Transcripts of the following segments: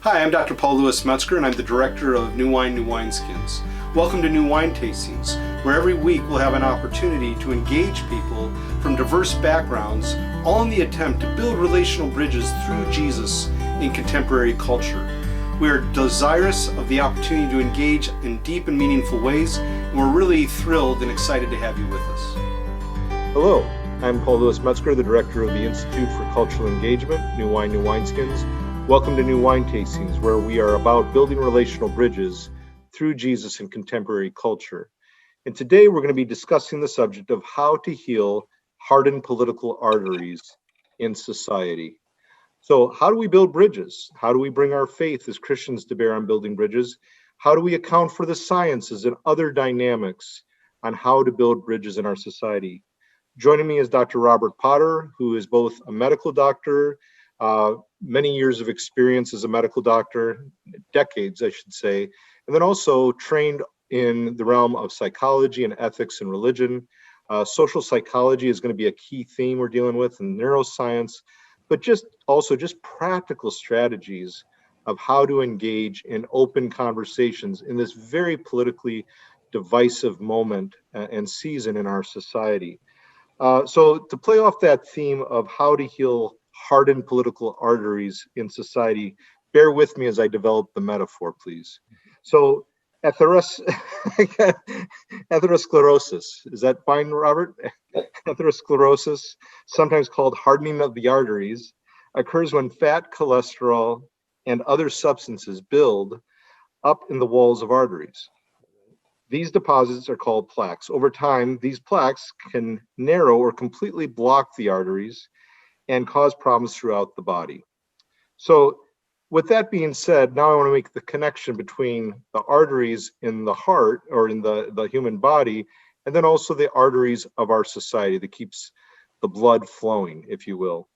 Hi, I'm Dr. Paul Louis Metzger, and I'm the director of New Wine, New Wineskins. Welcome to New Wine Tastings, where every week we'll have an opportunity to engage people from diverse backgrounds, all in the attempt to build relational bridges through Jesus in contemporary culture. We are desirous of the opportunity to engage in deep and meaningful ways, and we're really thrilled and excited to have you with us. Hello, I'm Paul Louis Metzger, the director of the Institute for Cultural Engagement, New Wine, New Wineskins. Welcome to New Wine Tastings, where we are about building relational bridges through Jesus in contemporary culture. And today we're going to be discussing the subject of how to heal hardened political arteries in society. So how do we build bridges? How do we bring our faith as Christians to bear on building bridges? How do we account for the sciences and other dynamics on how to build bridges in our society? Joining me is Dr. Robert Potter, who is both a medical doctor, many years of experience as a medical doctor, decades, I should say, and then also trained in the realm of psychology and ethics and religion. Social psychology is going to be a key theme we're dealing with, and neuroscience, but just practical strategies of how to engage in open conversations in this very politically divisive moment and season in our society. So to play off that theme of how to heal hardened political arteries in society, bear with me as I develop the metaphor, please. So atherosclerosis, is that fine, Robert? Atherosclerosis, sometimes called hardening of the arteries, occurs when fat, cholesterol, and other substances build up in the walls of arteries. These deposits are called plaques. Over time, these plaques can narrow or completely block the arteries and cause problems throughout the body. So with that being said, now I want to make the connection between the arteries in the heart or in the human body, and then also the arteries of our society that keeps the blood flowing, if you will.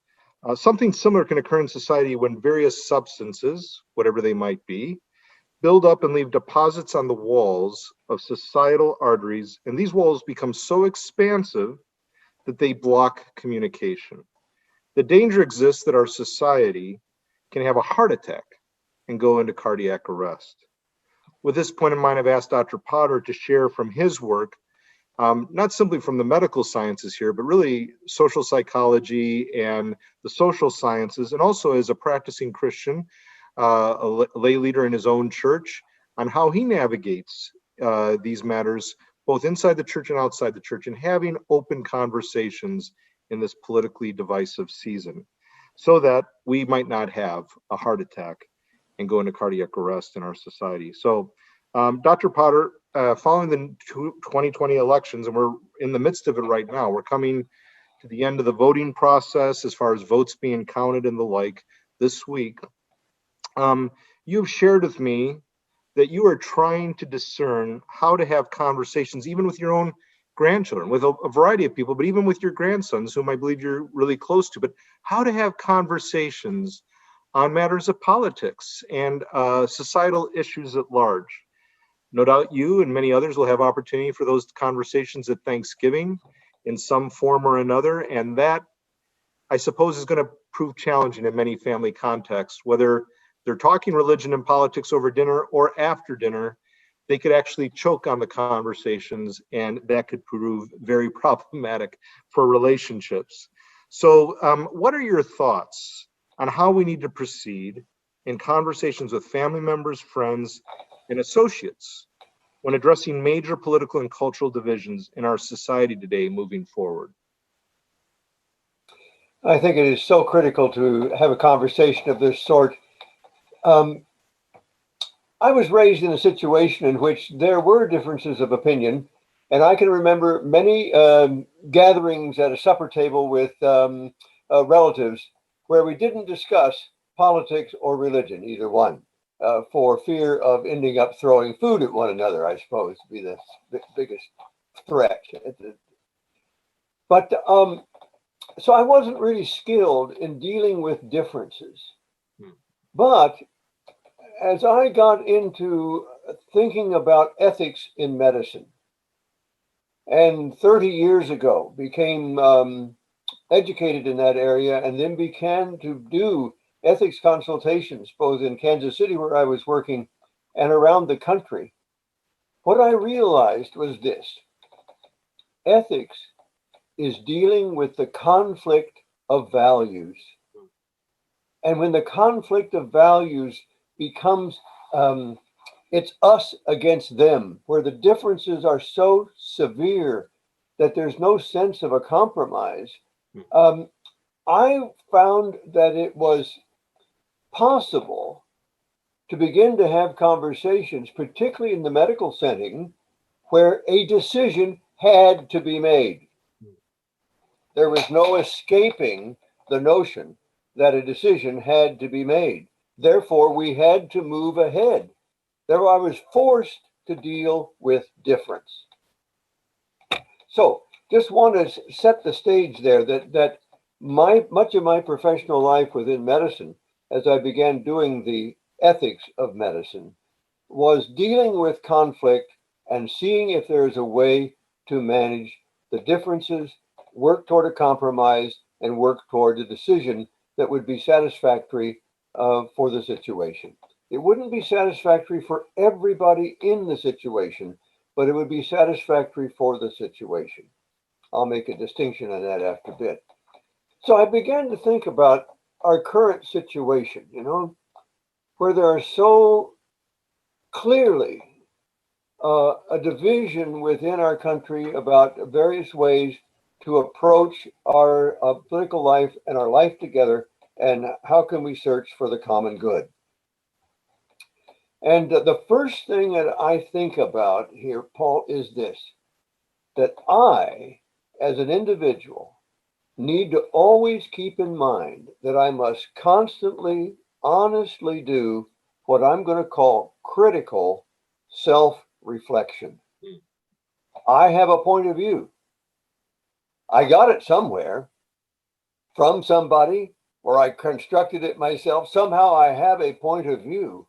Something similar can occur in society when various substances, whatever they might be, build up and leave deposits on the walls of societal arteries, and these walls become so expansive that they block communication. The danger exists that our society can have a heart attack and go into cardiac arrest. With this point in mind, I've asked Dr. Potter to share from his work, not simply from the medical sciences here, but really social psychology and the social sciences, and also as a practicing Christian, a lay leader in his own church, on how he navigates these matters, both inside the church and outside the church, and having open conversations in this politically divisive season, so that we might not have a heart attack and go into cardiac arrest in our society. So, Dr. Potter, following the 2020 elections, and we're in the midst of it right now, we're coming to the end of the voting process as far as votes being counted and the like this week. You've shared with me that you are trying to discern how to have conversations, even with your own grandchildren, with a variety of people, but even with your grandsons, whom I believe you're really close to, but how to have conversations on matters of politics and societal issues at large. No doubt you and many others will have opportunity for those conversations at Thanksgiving in some form or another, and that, I suppose, is going to prove challenging in many family contexts, whether they're talking religion and politics over dinner or after dinner. They could actually choke on the conversations, and that could prove very problematic for relationships. So what are your thoughts on how we need to proceed in conversations with family members, friends, and associates when addressing major political and cultural divisions in our society today moving forward? I think it is so critical to have a conversation of this sort. I was raised in a situation in which there were differences of opinion, and I can remember many gatherings at a supper table with relatives where we didn't discuss politics or religion, either one, for fear of ending up throwing food at one another, I suppose, to be the biggest threat. But so I wasn't really skilled in dealing with differences. But as I got into thinking about ethics in medicine, and 30 years ago became educated in that area, and then began to do ethics consultations, both in Kansas City, where I was working, and around the country, what I realized was this: ethics is dealing with the conflict of values. And when the conflict of values becomes, it's us against them, where the differences are so severe that there's no sense of a compromise, I found that it was possible to begin to have conversations, particularly in the medical setting, where a decision had to be made. There was no escaping the notion that a decision had to be made. Therefore, we had to move ahead. Therefore, I was forced to deal with difference. So, just want to set the stage there that much of my professional life within medicine, as I began doing the ethics of medicine, was dealing with conflict and seeing if there is a way to manage the differences, work toward a compromise, and work toward a decision that would be satisfactory for the situation. It wouldn't be satisfactory for everybody in the situation, but it would be satisfactory for the situation. I'll make a distinction on that after a bit. So I began to think about our current situation, where there are so clearly a division within our country about various ways to approach our political life and our life together, and how can we search for the common good. And the first thing that I think about here, Paul, is this: that I, as an individual, need to always keep in mind that I must constantly, honestly do what I'm going to call critical self-reflection. I have a point of view. I got it somewhere from somebody, or I constructed it myself. Somehow I have a point of view.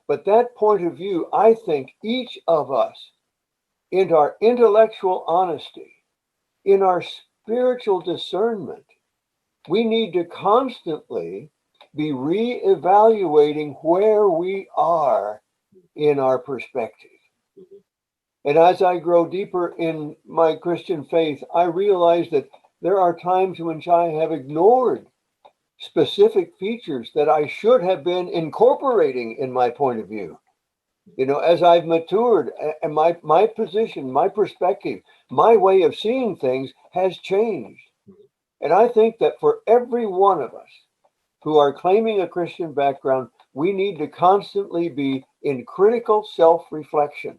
But that point of view, I think each of us, in our intellectual honesty, in our spiritual discernment, we need to constantly be re-evaluating where we are in our perspective. And as I grow deeper in my Christian faith, I realize that there are times in which I have ignored specific features that I should have been incorporating in my point of view. As I've matured, and my position, my perspective, my way of seeing things has changed. And I think that for every one of us who are claiming a Christian background, we need to constantly be in critical self-reflection,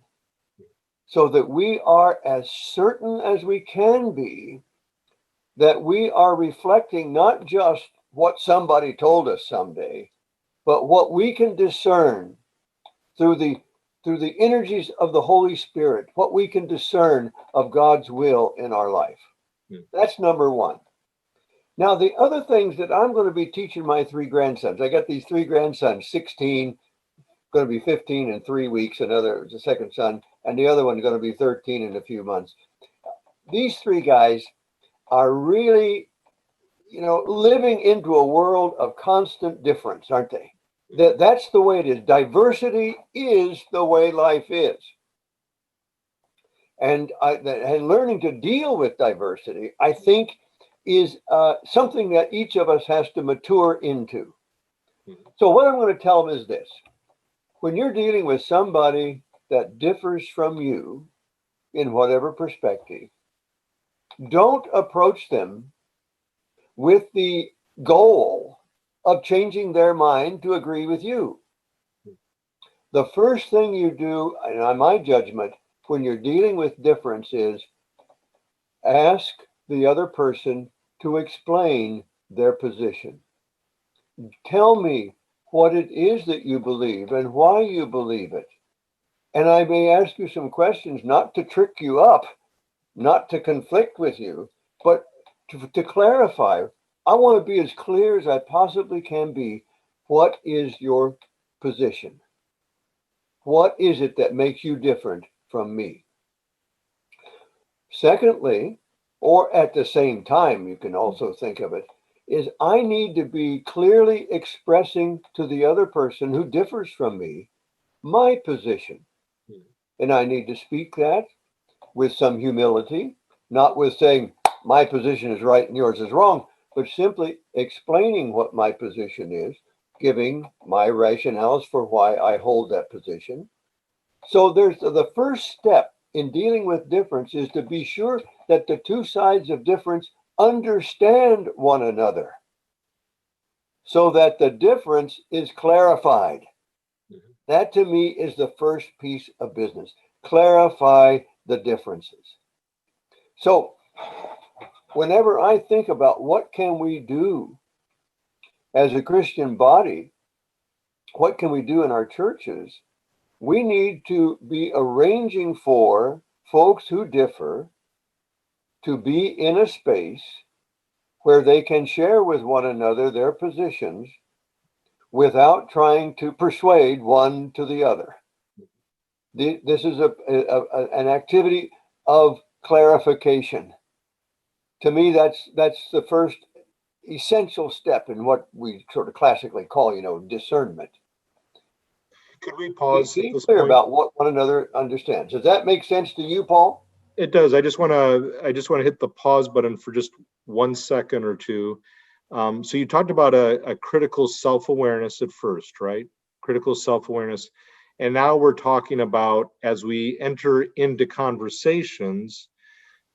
so that we are as certain as we can be that we are reflecting not just what somebody told us someday, but what we can discern through the energies of the Holy Spirit, what we can discern of God's will in our life. That's number one. Now, the other things that I'm going to be teaching my three grandsons, I got these three grandsons, 16, going to be 15 in 3 weeks, the second son, and the other one going to be 13 in a few months. These three guys are really, living into a world of constant difference, aren't they? That's the way it is. Diversity is the way life is. And learning to deal with diversity, I think, is something that each of us has to mature into. So what I'm going to tell them is this: when you're dealing with somebody that differs from you in whatever perspective, don't approach them with the goal of changing their mind to agree with you. The first thing you do, and on my judgment, when you're dealing with difference, is ask the other person to explain their position. Tell me what it is that you believe and why you believe it. And I may ask you some questions, not to trick you up, not to conflict with you, but to clarify. I want to be as clear as I possibly can be. What is your position? What is it that makes you different from me? Secondly, or at the same time, you can also think of it, is I need to be clearly expressing to the other person who differs from me my position. And I need to speak that with some humility, not with saying my position is right and yours is wrong, but simply explaining what my position is, giving my rationales for why I hold that position. So there's the first step in dealing with difference is to be sure that the two sides of difference understand one another so that the difference is clarified. That to me is the first piece of business. Clarify the differences. So whenever I think about what can we do as a Christian body, what can we do in our churches, we need to be arranging for folks who differ to be in a space where they can share with one another their positions without trying to persuade one to the other. This is an activity of clarification. To me, that's the first essential step in what we sort of classically call, discernment. Could we pause at Being this clear point? about what one another understands. Does that make sense to you, Paul? It does. I just want to hit the pause button for just 1 second or two. So you talked about a critical self-awareness at first, right? Critical self-awareness. And now we're talking about, as we enter into conversations,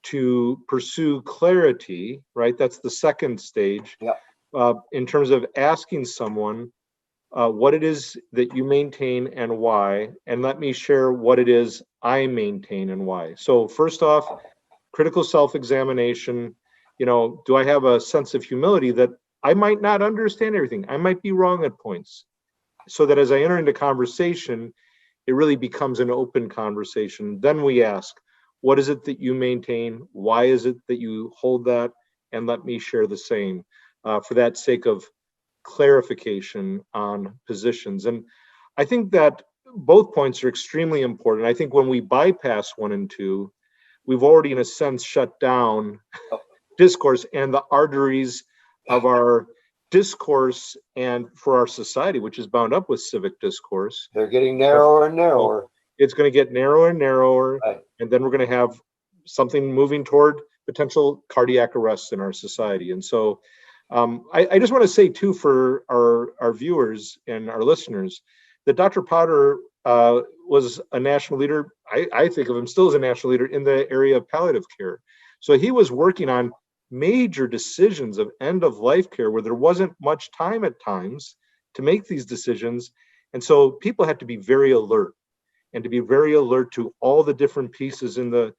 to pursue clarity, right? That's the second stage. Yeah. In terms of asking someone what it is that you maintain and why, and let me share what it is I maintain and why. So first off, critical self-examination. Do I have a sense of humility that I might not understand everything? I might be wrong at points. So that as I enter into conversation, it really becomes an open conversation. Then we ask, what is it that you maintain? Why is it that you hold that? And let me share the same for that sake of clarification on positions. And I think that both points are extremely important. I think when we bypass 1 and 2, we've already, in a sense, shut down discourse and the arteries of our discourse and for our society, which is bound up with civic discourse. They're getting narrower and narrower. It's going to get narrower and narrower, right. And then we're going to have something moving toward potential cardiac arrests in our society. And so I just want to say, too, for our viewers and our listeners, that Dr. Potter was a national leader. I think of him still as a national leader in the area of palliative care. So he was working on major decisions of end-of-life care where there wasn't much time at times to make these decisions. And so people had to be very alert and to be very alert to all the different pieces in the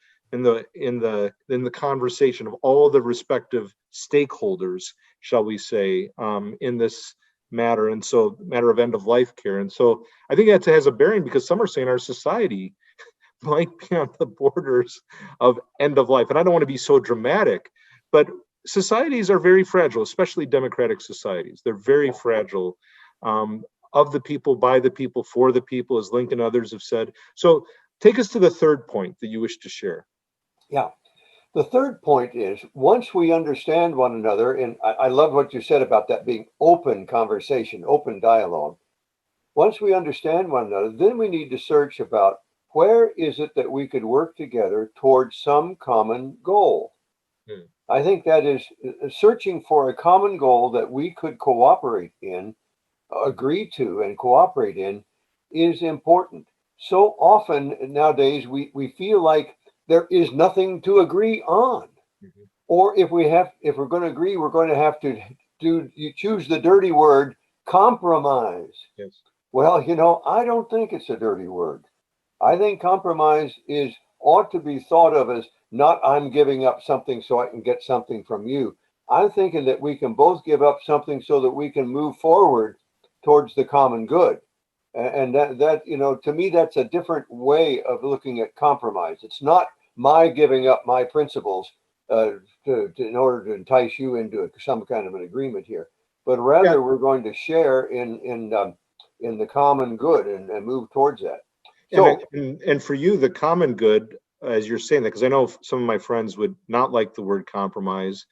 conversation of all the respective stakeholders, shall we say, in this matter. And so matter of end-of-life care. And so I think that has a bearing, because some are saying our society might be on the borders of end of life. And I don't want to be so dramatic, but societies are very fragile, especially democratic societies. They're very fragile, of the people, by the people, for the people, as Lincoln and others have said. So take us to the third point that you wish to share. Yeah. The third point is, once we understand one another, and I love what you said about that being open conversation, open dialogue. Once we understand one another, then we need to search about where is it that we could work together towards some common goal. I think that is searching for a common goal that we could cooperate in, agree to and cooperate in, is important. So often nowadays we feel like there is nothing to agree on. Or if we're going to agree, we're going to have to you choose the dirty word, compromise. Yes. Well, I don't think it's a dirty word. I think compromise ought to be thought of as not I'm giving up something so I can get something from you. I'm thinking that we can both give up something so that we can move forward towards the common good. And that to me, that's a different way of looking at compromise. It's not my giving up my principles in order to entice you into some kind of an agreement here, but rather we're going to share in the common good and move towards that. So, and for you, the common good, as you're saying that, because I know some of my friends would not like the word compromise,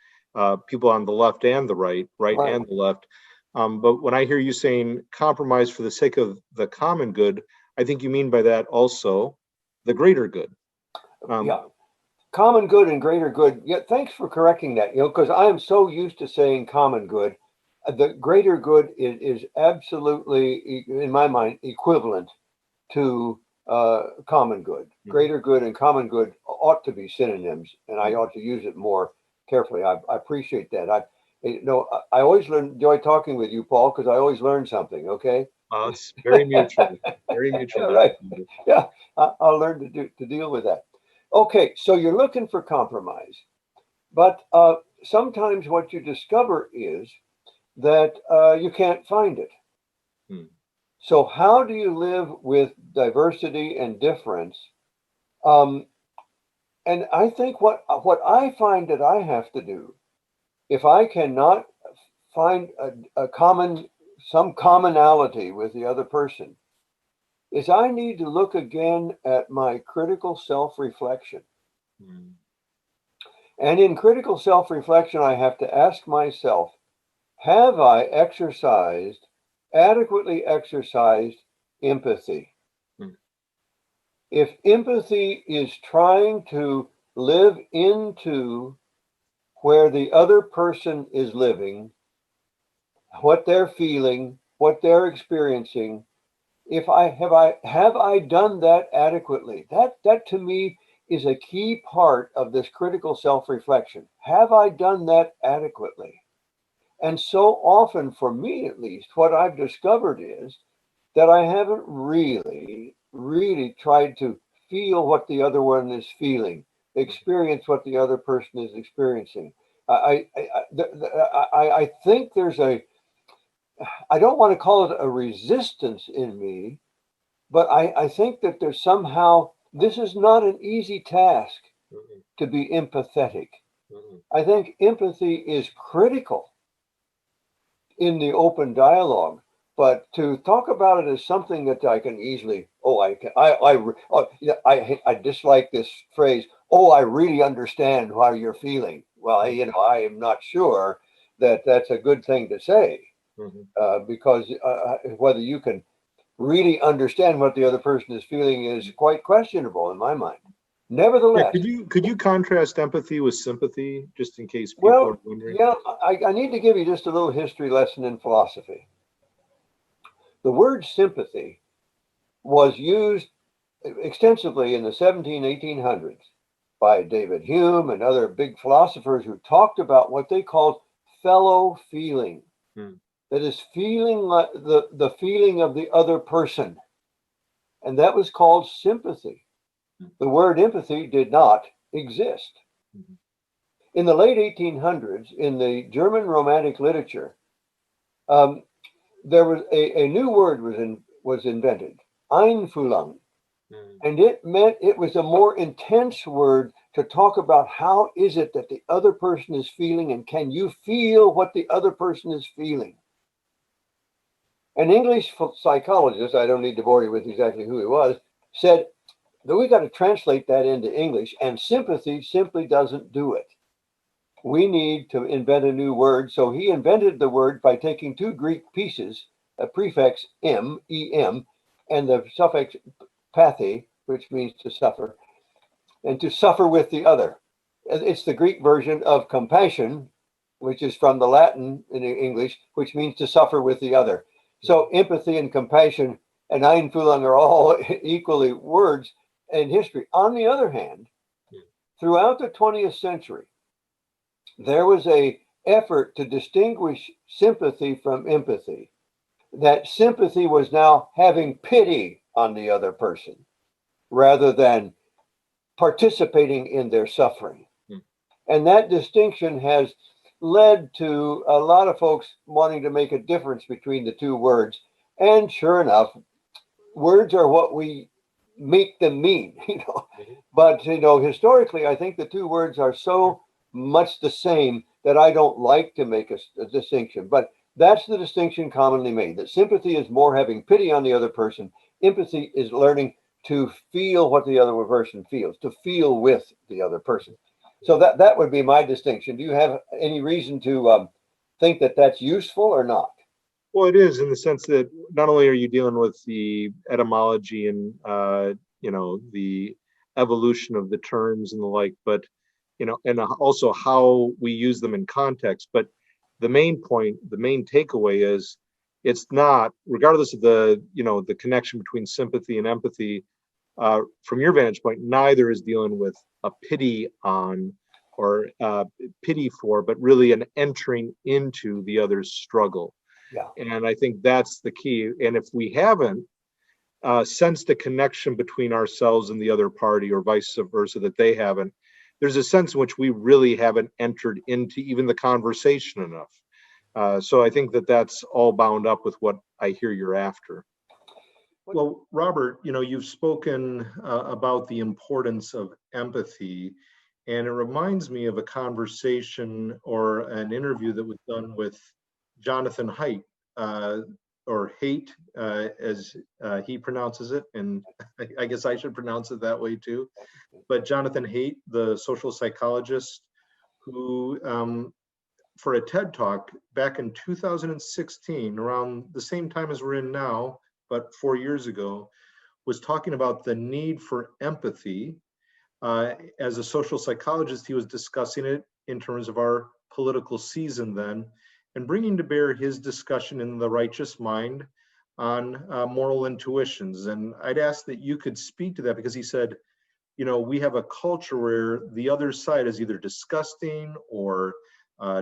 people on the left and the right Right. and the left. But when I hear you saying compromise for the sake of the common good, I think you mean by that also the greater good. Yeah. Common good and greater good. Yeah, thanks for correcting that, because I am so used to saying common good. The greater good is absolutely, in my mind, equivalent to common good. Greater good and common good ought to be synonyms, and I ought to use it more carefully. I appreciate that. I always enjoy talking with you, Paul, because I always learn something. Okay. It's very mutual, very mutual. Right. Yeah, I'll learn to deal with that. Okay, so you're looking for compromise, but sometimes what you discover is that you can't find it. Hmm. So how do you live with diversity and difference? And I think what I find that I have to do, if I cannot find some commonality with the other person, is I need to look again at my critical self-reflection. Hmm. And in critical self-reflection, I have to ask myself, have I adequately exercised empathy? Hmm. If empathy is trying to live into where the other person is living, what they're feeling, what they're experiencing, have I done that adequately? That to me is a key part of this critical self-reflection. Have I done that adequately? And so often, for me at least, what I've discovered is that I haven't really tried to feel what the other one is feeling, experience what the other person is experiencing. I think I don't want to call it a resistance in me, but I think that there's somehow, this is not an easy task to be empathetic. I think empathy is critical in the open dialogue, but to talk about it as something that I can easily, I dislike this phrase, oh, I really understand how you're feeling. Well, I am not sure that that's a good thing to say, because whether you can really understand what the other person is feeling is quite questionable in my mind. Yeah, Nevertheless, could you contrast empathy with sympathy, just in case people well, are wondering? yeah, I need to give you just a little history lesson in philosophy. The word sympathy was used extensively in the 1800s by David Hume and other big philosophers who talked about what they called fellow feeling. Hmm. That is feeling like the feeling of the other person. And that was called sympathy. The word empathy did not exist. In the late 1800s, in the German Romantic literature, there was a new word was invented, Einfühlung. And it was a more intense word to talk about how is it that the other person is feeling, and can you feel what the other person is feeling? An English psychologist, I don't need to bore you with exactly who he was, said that we got to translate that into English, and sympathy simply doesn't do it. We need to invent a new word. So he invented the word by taking two Greek pieces, a prefix em, and the suffix pathe, which means to suffer, and to suffer with the other. It's the Greek version of compassion, which is from the Latin in English, which means to suffer with the other. So empathy and compassion and Einfühlung are all equally words in history. On the other hand, throughout the 20th century, there was an effort to distinguish sympathy from empathy. That sympathy was now having pity on the other person rather than participating in their suffering. And that distinction has led to a lot of folks wanting to make a difference between the two words. And sure enough, words are what we make them mean, But, historically, I think the two words are so much the same that I don't like to make a distinction. But that's the distinction commonly made, that sympathy is more having pity on the other person. Empathy is learning to feel what the other person feels, to feel with the other person. So that would be my distinction. Do you have any reason to think that that's useful or not? Well, it is in the sense that not only are you dealing with the etymology and the evolution of the terms and the like, but and also how we use them in context. But the main point, the main takeaway is it's not, regardless of the connection between sympathy and empathy. From your vantage point, neither is dealing with a pity on or pity for, but really an entering into the other's struggle. Yeah. And I think that's the key. And if we haven't sensed a connection between ourselves and the other party, or vice versa, that they haven't, there's a sense in which we really haven't entered into even the conversation enough. So I think that that's all bound up with what I hear you're after. Well, Robert, you've spoken about the importance of empathy, and it reminds me of a conversation or an interview that was done with Jonathan Haidt, or Haidt, as he pronounces it, and I guess I should pronounce it that way too. But Jonathan Haidt, the social psychologist, who for a TED Talk back in 2016, around the same time as we're in now, but 4 years ago, was talking about the need for empathy. As a social psychologist, he was discussing it in terms of our political season then, and bringing to bear his discussion in The Righteous Mind on moral intuitions. And I'd ask that you could speak to that, because he said, we have a culture where the other side is either disgusting or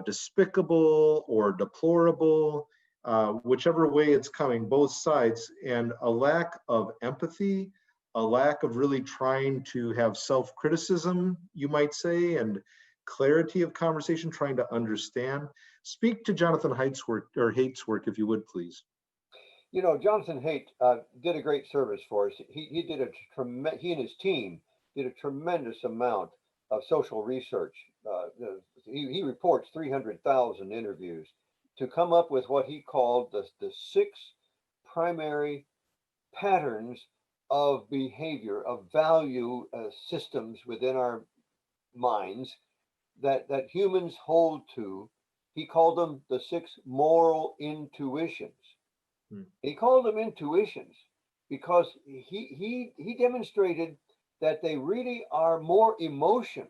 despicable or deplorable, whichever way it's coming, both sides, and a lack of empathy, a lack of really trying to have self-criticism, you might say, and clarity of conversation, trying to understand. Speak to Jonathan Haidt's work, if you would, please. Jonathan Haidt did a great service for us. He and his team did a tremendous amount of social research. He reports 300,000 interviews to come up with what he called the 6 primary patterns of behavior, of value systems within our minds that humans hold to. He called them the 6 moral intuitions. He called them intuitions because he demonstrated that they really are more emotions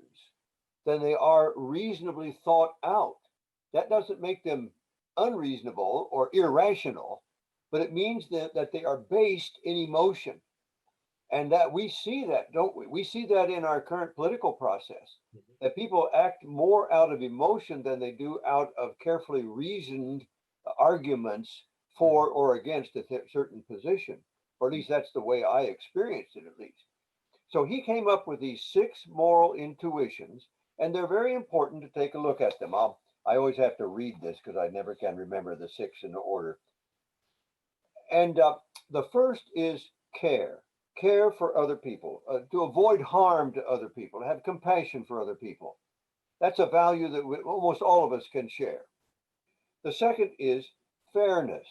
than they are reasonably thought out. That doesn't make them unreasonable or irrational, but it means that they are based in emotion. And that we see that, don't we? We see that in our current political process, that people act more out of emotion than they do out of carefully reasoned arguments for or against a certain position. Or at least that's the way I experienced it, at least. So he came up with these 6 moral intuitions, and they're very important to take a look at them. I always have to read this because I never can remember the 6 in order. And the first is care for other people, to avoid harm to other people, to have compassion for other people. That's a value that almost all of us can share. The second is fairness,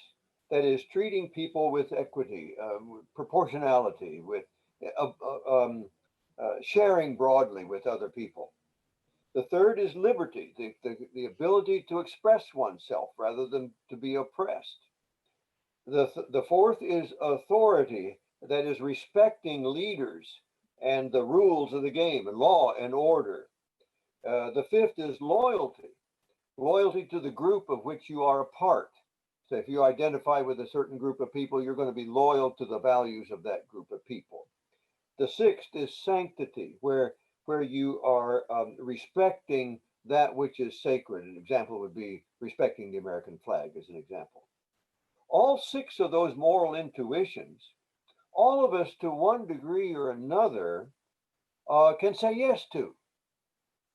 that is treating people with equity, proportionality, with sharing broadly with other people. The third is liberty, the ability to express oneself rather than to be oppressed. The fourth is authority, that is respecting leaders and the rules of the game and law and order. The fifth is loyalty to the group of which you are a part. So if you identify with a certain group of people, you're going to be loyal to the values of that group of people. The sixth is sanctity, where you are respecting that which is sacred. An example would be respecting the American flag as an example. All 6 of those moral intuitions, all of us to one degree or another can say yes to,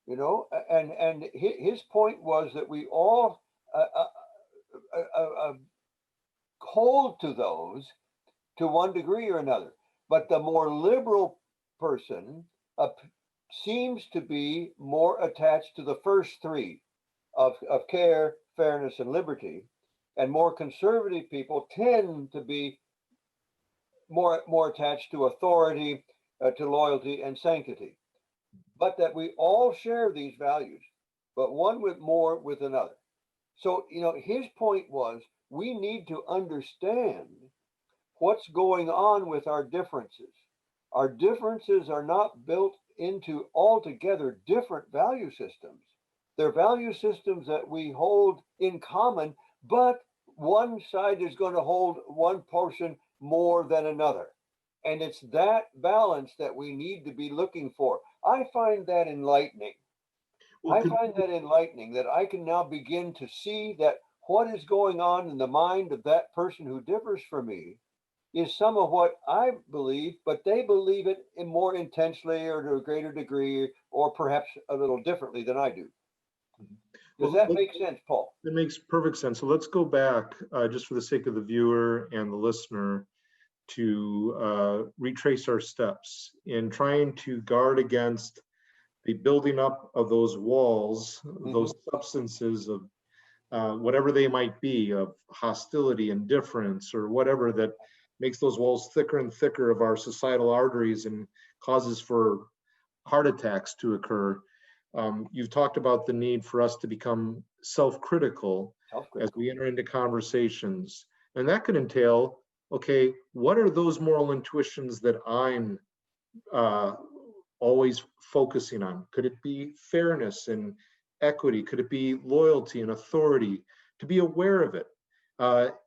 and his point was that we all hold to those to one degree or another. But the more liberal person seems to be more attached to the first 3 of care, fairness, and liberty. And more conservative people tend to be more attached to authority, to loyalty and sanctity. but that we all share these values, but one with more with another. So, his point was we need to understand what's going on with our differences. Our differences are not built into altogether different value systems. They're value systems that we hold in common, but one side is going to hold one portion more than another. And it's that balance that we need to be looking for. I find that enlightening. Well, That I can now begin to see that what is going on in the mind of that person who differs from me is some of what I believe, but they believe it in more intensely or to a greater degree, or perhaps a little differently than I do. Does that make sense, Paul? It makes perfect sense. So let's go back, just for the sake of the viewer and the listener, to retrace our steps in trying to guard against the building up of those walls, those substances of whatever they might be, of hostility, indifference, or whatever, that makes those walls thicker and thicker of our societal arteries and causes for heart attacks to occur. You've talked about the need for us to become self-critical as we enter into conversations. And that could entail, okay, what are those moral intuitions that I'm always focusing on? Could it be fairness and equity? Could it be loyalty and authority? To be aware of it.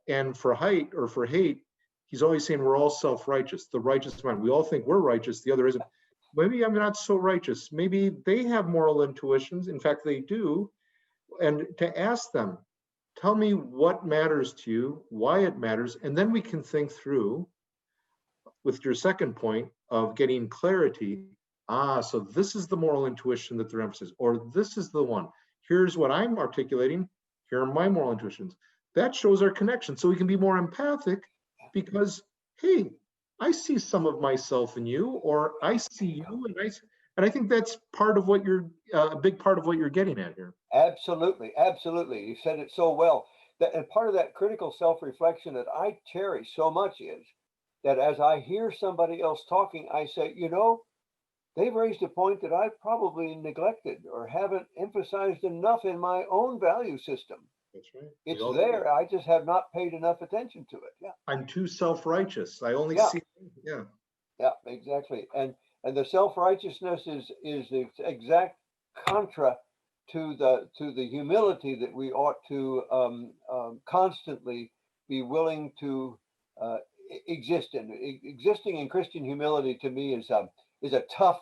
And for height or for hate, he's always saying we're all self-righteous, the righteous mind. We all think we're righteous, the other isn't. Maybe I'm not so righteous. Maybe they have moral intuitions. In fact, they do. And to ask them, tell me what matters to you, why it matters, and then we can think through, with your second point of getting clarity, so this is the moral intuition that they're emphasizing, or this is the one. Here's what I'm articulating. Here are my moral intuitions. That shows our connection. So we can be more empathic because, hey, I see some of myself in you, or I see you, and I think that's part of what you're, a big part of what you're getting at here. Absolutely, absolutely. You said it so well. And part of that critical self-reflection that I cherish so much is that as I hear somebody else talking, I say, they've raised a point that I've probably neglected or haven't emphasized enough in my own value system. That's right. It's there. I just have not paid enough attention to it. Yeah. I'm too self-righteous. I only see. Yeah. Yeah, exactly. And the self-righteousness is the exact contra to the humility that we ought to constantly be willing to exist in. Existing in Christian humility, to me, is a tough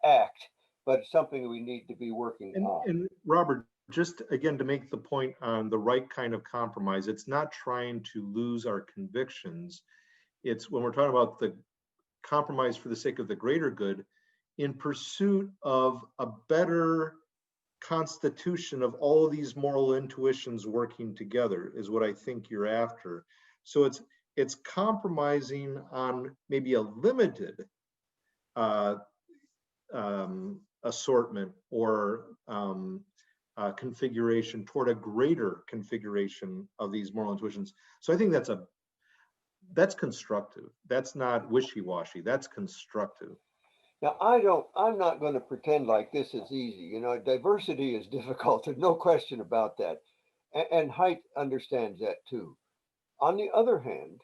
act, but it's something we need to be working on. And Robert, just again to make the point on the right kind of compromise, it's not trying to lose our convictions. It's when we're talking about the compromise for the sake of the greater good, in pursuit of a better constitution of all of these moral intuitions working together, is what I think you're after. So it's compromising on maybe a limited assortment or configuration toward a greater configuration of these moral intuitions. So I think that's constructive. That's not wishy-washy. That's constructive. Now, I'm not going to pretend like this is easy. Diversity is difficult. There's no question about that. And Haidt understands that too. On the other hand,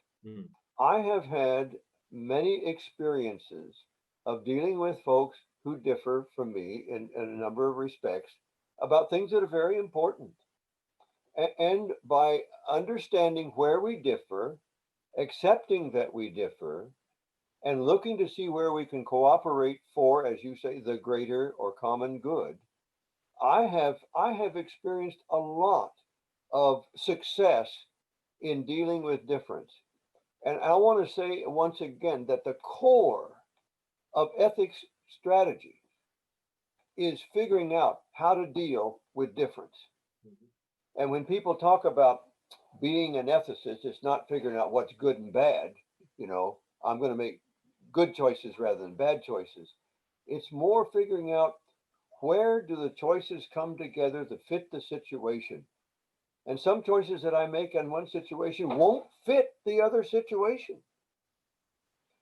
I have had many experiences of dealing with folks who differ from me in a number of respects about things that are very important. And by understanding where we differ, accepting that we differ, and looking to see where we can cooperate for, as you say, the greater or common good, I have experienced a lot of success in dealing with difference. And I want to say once again that the core of ethics strategy is figuring out how to deal with difference. And when people talk about being an ethicist, it's not figuring out what's good and bad. I'm going to make good choices rather than bad choices. It's more figuring out where do the choices come together to fit the situation. And some choices that I make in one situation won't fit the other situation.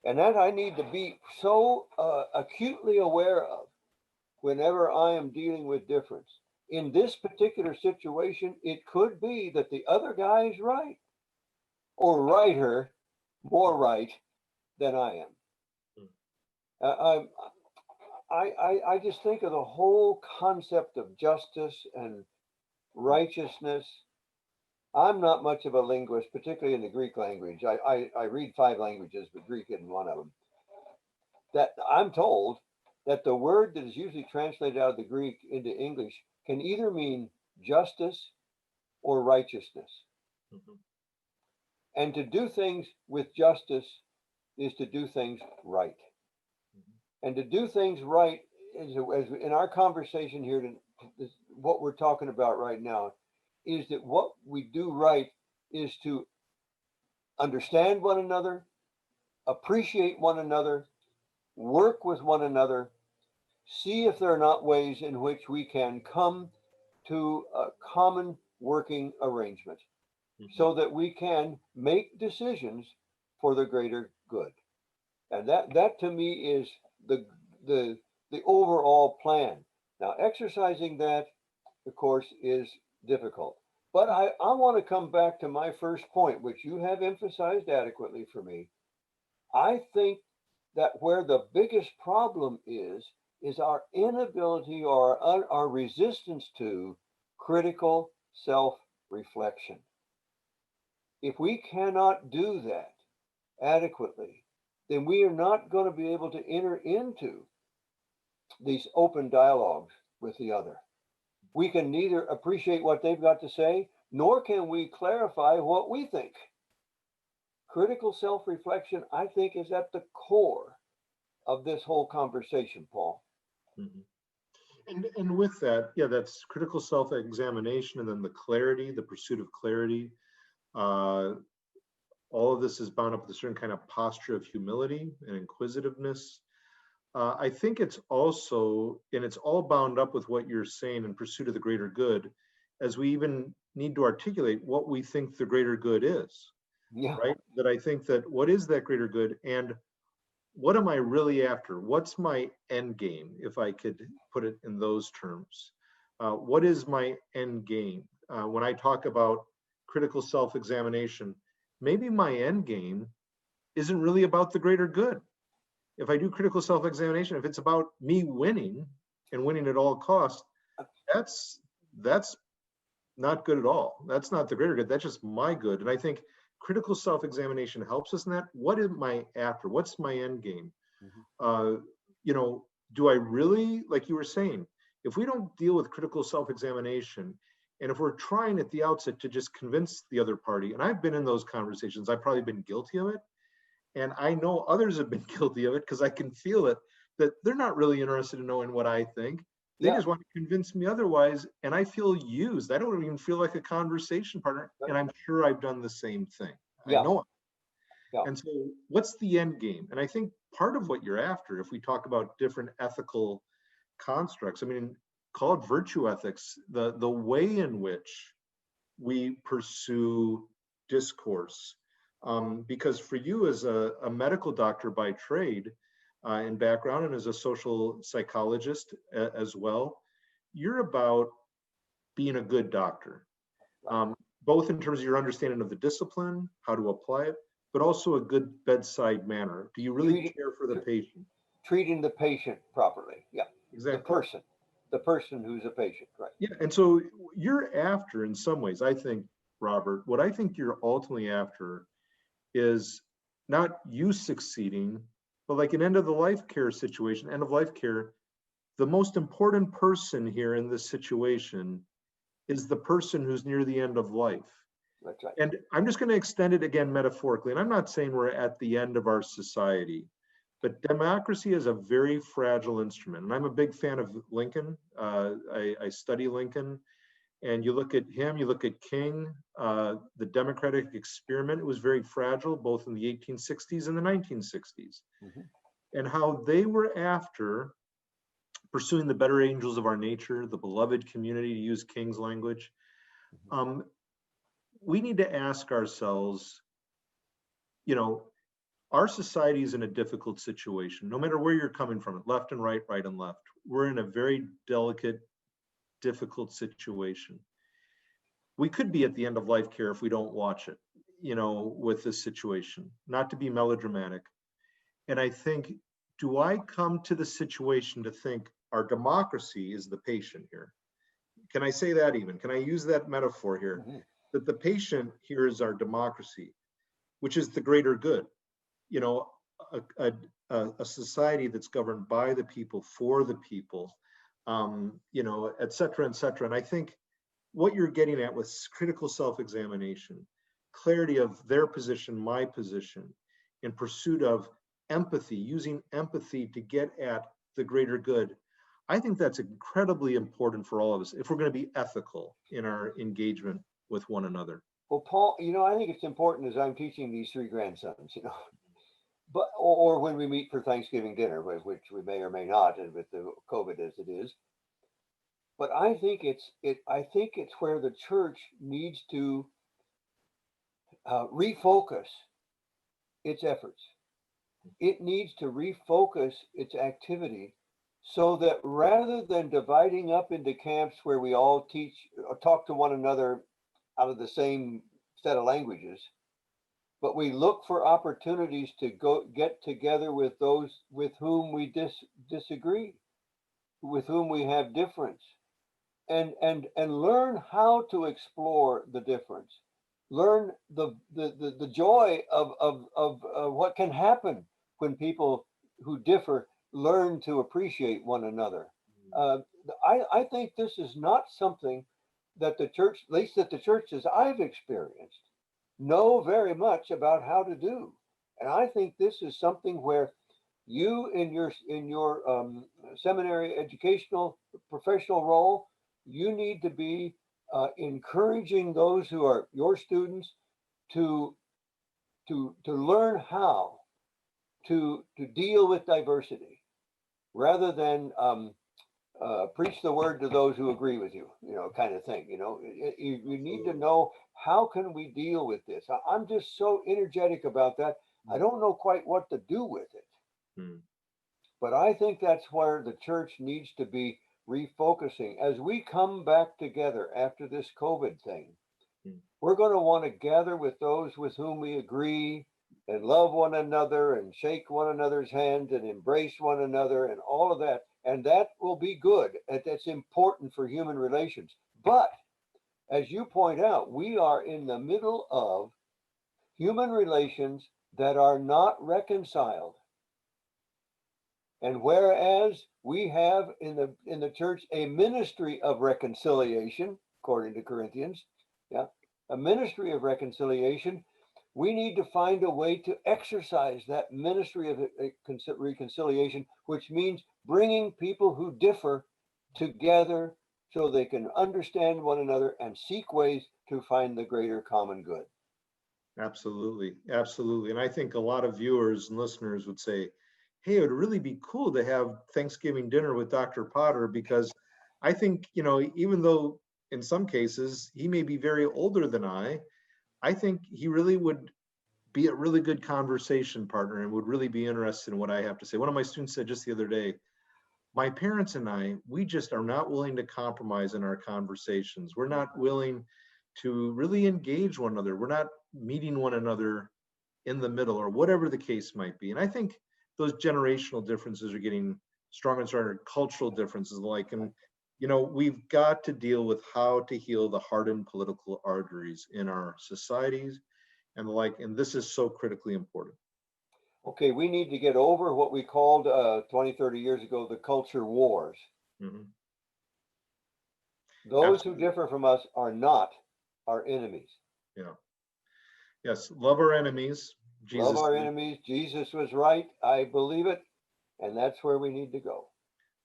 And that I need to be so acutely aware of whenever I am dealing with difference. In this particular situation, it could be that the other guy is right, or righter, more right than I am. I just think of the whole concept of justice and righteousness. I'm not much of a linguist, particularly in the Greek language. I read 5 languages, but Greek isn't one of them. That I'm told that the word that is usually translated out of the Greek into English can either mean justice or righteousness. Mhm. And to do things with justice is to do things right. And to do things right, as in our conversation here, what we're talking about right now, is that what we do right is to understand one another, appreciate one another, work with one another, see if there are not ways in which we can come to a common working arrangement so that we can make decisions for the greater good. And that to me is the overall plan. Now, exercising that, of course, is difficult. But I want to come back to my first point, which you have emphasized adequately for me. I think that where the biggest problem is our inability or our resistance to critical self-reflection. If we cannot do that adequately, then we are not going to be able to enter into these open dialogues with the other. We can neither appreciate what they've got to say, nor can we clarify what we think. Critical self-reflection, I think, is at the core of this whole conversation, Paul. Mhm. And with that, yeah, that's critical self-examination, and then the clarity, the pursuit of clarity. All of this is bound up with a certain kind of posture of humility and inquisitiveness. I think it's also, and it's all bound up with what you're saying in pursuit of the greater good, as we even need to articulate what we think the greater good is. Yeah. Right? That I think that what is that greater good, and what am I really after? What's my end game, if I could put it in those terms? What is my end game? When I talk about critical self-examination, maybe my end game isn't really about the greater good. If I do critical self-examination, if it's about me winning and winning at all costs, that's not good at all. That's not the greater good. That's just my good. And I think critical self-examination helps us in that. What am I after? What's my end game? Mm-hmm. Do I really, like you were saying, if we don't deal with critical self-examination, and if we're trying at the outset to just convince the other party, and I've been in those conversations, I've probably been guilty of it, and I know others have been guilty of it because I can feel it, that they're not really interested in knowing what I think. They just want to convince me otherwise, and I feel used. I don't even feel like a conversation partner, and I'm sure I've done the same thing. I know it. Yeah. And so what's the end game? And I think part of what you're after, if we talk about different ethical constructs, I mean, call it virtue ethics, the way in which we pursue discourse. Because for you as a medical doctor by trade and background, and as a social psychologist as well, you're about being a good doctor, both in terms of your understanding of the discipline, how to apply it, but also a good bedside manner. Do you really care for the patient? Treating the patient properly. Yeah. Exactly. The person who's a patient, right? Yeah. And so you're after, in some ways, I think, Robert, what I think you're ultimately after is not you succeeding, but like an end of the life care situation, end of life care, the most important person here in this situation is the person who's near the end of life. That's right. And I'm just going to extend it again metaphorically. And I'm not saying we're at the end of our society, but democracy is a very fragile instrument. And I'm a big fan of Lincoln. I study Lincoln. And you look at him, you look at King, the democratic experiment, it was very fragile, both in the 1860s and the 1960s. Mm-hmm. And how they were after pursuing the better angels of our nature, the beloved community, to use King's language. We need to ask ourselves, our society is in a difficult situation, no matter where you're coming from, left and right, right and left. We're in a very delicate, difficult situation. We could be at the end of life care if we don't watch it, with this situation, not to be melodramatic. And I think, do I come to the situation to think our democracy is the patient here? Can I say that even? Can I use that metaphor here? Mm-hmm. That the patient here is our democracy, which is the greater good. A society that's governed by the people, for the people, et cetera, et cetera. And I think what you're getting at with critical self-examination, clarity of their position, my position, in pursuit of empathy, using empathy to get at the greater good. I think that's incredibly important for all of us if we're going to be ethical in our engagement with one another. Well, Paul, I think it's important as I'm teaching these 3 grandsons, but or when we meet for Thanksgiving dinner, which we may or may not, and with the COVID as it is. But I think it's where the church needs to refocus its efforts. It needs to refocus its activity so that rather than dividing up into camps where we all talk to one another out of the same set of languages, but we look for opportunities to get together with those with whom we disagree, with whom we have difference, and learn how to explore the difference, learn the joy of what can happen when people who differ learn to appreciate one another. I think this is not something that the church, at least that the churches I've experienced, know very much about how to do. And I think this is something where you, in your seminary educational professional role, you need to be encouraging those who are your students to learn how to deal with diversity, rather than preach the word to those who agree with you, kind of thing. You need to know, how can we deal with this? I'm just so energetic about that. I don't know quite what to do with it. But I think that's where the church needs to be refocusing. As we come back together after this COVID thing, we're going to want to gather with those with whom we agree and love one another and shake one another's hand and embrace one another and all of that. And that will be good. That's important for human relations. But as you point out, we are in the middle of human relations that are not reconciled. And whereas we have in the church a ministry of reconciliation, according to Corinthians, a ministry of reconciliation, we need to find a way to exercise that ministry of reconciliation, which means bringing people who differ together so they can understand one another and seek ways to find the greater common good. Absolutely. Absolutely. And I think a lot of viewers and listeners would say, hey, it would really be cool to have Thanksgiving dinner with Dr. Potter, because I think, even though in some cases he may be very older than I think he really would be a really good conversation partner and would really be interested in what I have to say. One of my students said just the other day, my parents and I, we just are not willing to compromise in our conversations. We're not willing to really engage one another. We're not meeting one another in the middle, or whatever the case might be. And I think those generational differences are getting stronger and stronger, cultural differences alike. And, we've got to deal with how to heal the hardened political arteries in our societies and the like. And this is so critically important. Okay, we need to get over what we called 20, 30 years ago, the culture wars. Mm-hmm. Those Absolutely. who differ from us are not our enemies. Yeah. Yes, love our enemies. Jesus Love our enemies. Jesus was right. I believe it. And that's where we need to go.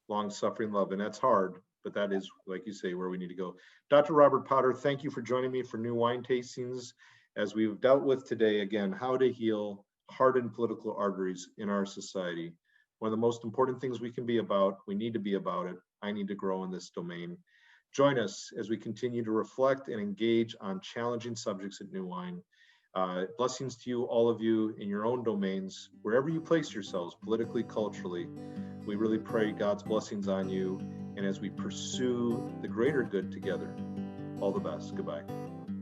Long-suffering love. And that's hard, but that is, like you say, where we need to go. Dr. Robert Potter, thank you for joining me for New Wine Tastings, as we've dealt with today, again, how to heal hardened political arteries in our society. One of the most important things we can be about, we need to be about it. I need to grow in this domain. Join us as we continue to reflect and engage on challenging subjects at New Wine. Blessings to you, all of you, in your own domains, wherever you place yourselves, politically, culturally. We really pray God's blessings on you, and as we pursue the greater good together. All the best. Goodbye.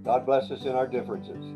God bless us in our differences.